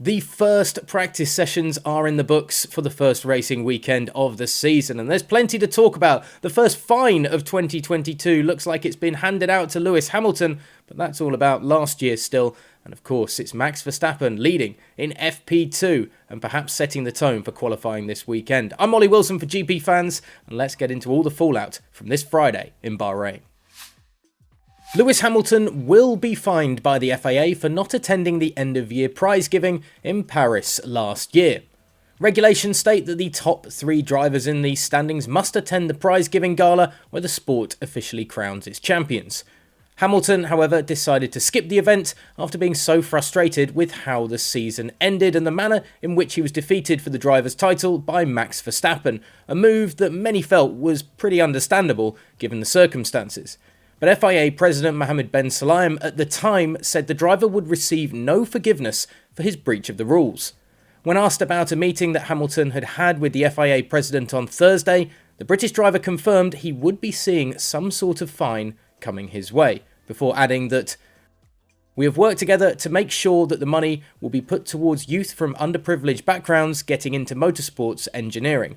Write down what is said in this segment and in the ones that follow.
The first practice sessions are in the books for the first racing weekend of the season, and there's plenty to talk about. The first fine of 2022 looks like it's been handed out to Lewis Hamilton, but that's all about last year still. And of course, it's Max Verstappen leading in FP2 and perhaps setting the tone for qualifying this weekend. I'm Ollie Wilson for GPFans, and let's get into all the fallout from this Friday in Bahrain. Lewis Hamilton will be fined by the FIA for not attending the end-of-year prize giving in Paris last year. Regulations state that the top 3 drivers in the standings must attend the prize-giving gala where the sport officially crowns its champions. Hamilton, however, decided to skip the event after being so frustrated with how the season ended and the manner in which he was defeated for the driver's title by Max Verstappen, a move that many felt was pretty understandable given the circumstances. But FIA President Mohammed Ben Sulayem at the time said the driver would receive no forgiveness for his breach of the rules. When asked about a meeting that Hamilton had had with the FIA President on Thursday, the British driver confirmed he would be seeing some sort of fine coming his way, before adding that, "We have worked together to make sure that the money will be put towards youth from underprivileged backgrounds getting into motorsports engineering."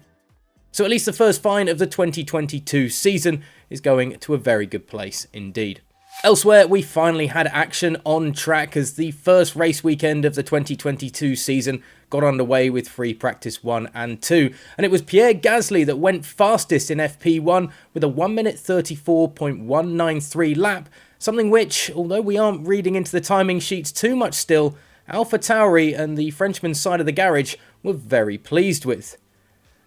So at least the first fine of the 2022 season is going to a very good place indeed. Elsewhere, we finally had action on track as the first race weekend of the 2022 season got underway with free practice 1 and 2. And it was Pierre Gasly that went fastest in FP1 with a 1 minute 34.193 lap, something which, although we aren't reading into the timing sheets too much still, AlphaTauri and the Frenchman's side of the garage were very pleased with.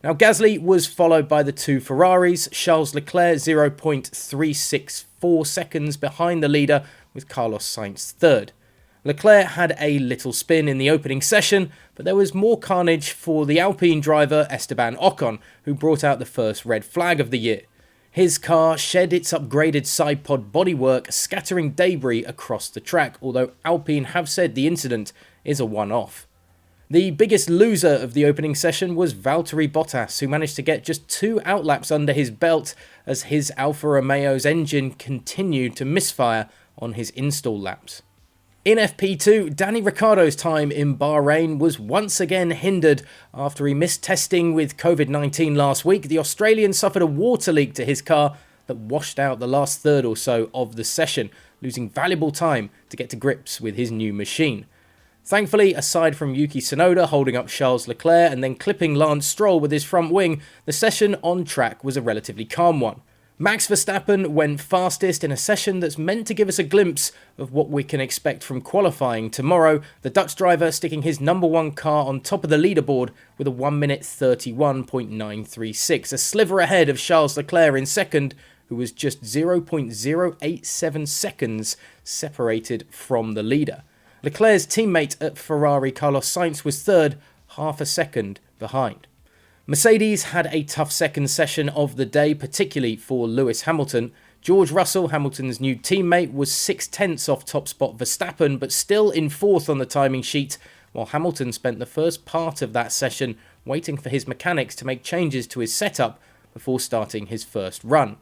Now, Gasly was followed by the 2 Ferraris, Charles Leclerc 0.364 seconds behind the leader with Carlos Sainz third. Leclerc had a little spin in the opening session, but there was more carnage for the Alpine driver Esteban Ocon, who brought out the first red flag of the year. His car shed its upgraded side pod bodywork, scattering debris across the track, although Alpine have said the incident is a one-off. The biggest loser of the opening session was Valtteri Bottas, who managed to get just 2 outlaps under his belt as his Alfa Romeo's engine continued to misfire on his install laps. In FP2, Danny Ricciardo's time in Bahrain was once again hindered after he missed testing with COVID-19 last week. The Australian suffered a water leak to his car that washed out the last third or so of the session, losing valuable time to get to grips with his new machine. Thankfully, aside from Yuki Tsunoda holding up Charles Leclerc and then clipping Lance Stroll with his front wing, the session on track was a relatively calm one. Max Verstappen went fastest in a session that's meant to give us a glimpse of what we can expect from qualifying tomorrow, the Dutch driver sticking his number 1 car on top of the leaderboard with a 1 minute 31.936, a sliver ahead of Charles Leclerc in second, who was just 0.087 seconds separated from the leader. Leclerc's teammate at Ferrari, Carlos Sainz, was third, half a second behind. Mercedes had a tough second session of the day, particularly for Lewis Hamilton. George Russell, Hamilton's new teammate, was 6/10 off top spot Verstappen, but still in 4th on the timing sheet, while Hamilton spent the first part of that session waiting for his mechanics to make changes to his setup before starting his first run.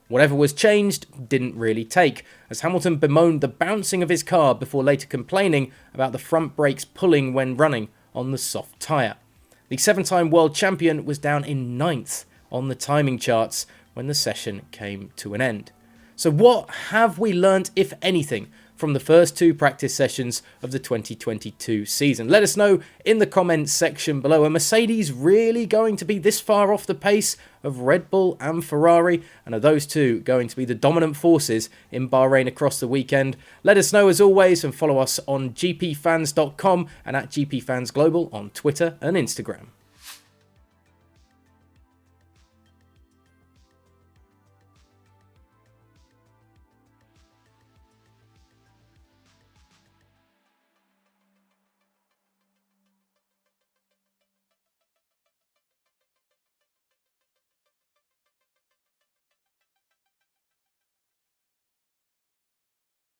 Whatever was changed didn't really take, as Hamilton bemoaned the bouncing of his car before later complaining about the front brakes pulling when running on the soft tyre. The 7-time world champion was down in 9th on the timing charts when the session came to an end. So what have we learnt, if anything, from the first 2 practice sessions of the 2022 season? Let us know in the comments section below. Are Mercedes really going to be this far off the pace of Red Bull and Ferrari? And are those two going to be the dominant forces in Bahrain across the weekend? Let us know as always, and follow us on gpfans.com and at GPFansGlobal on Twitter and Instagram.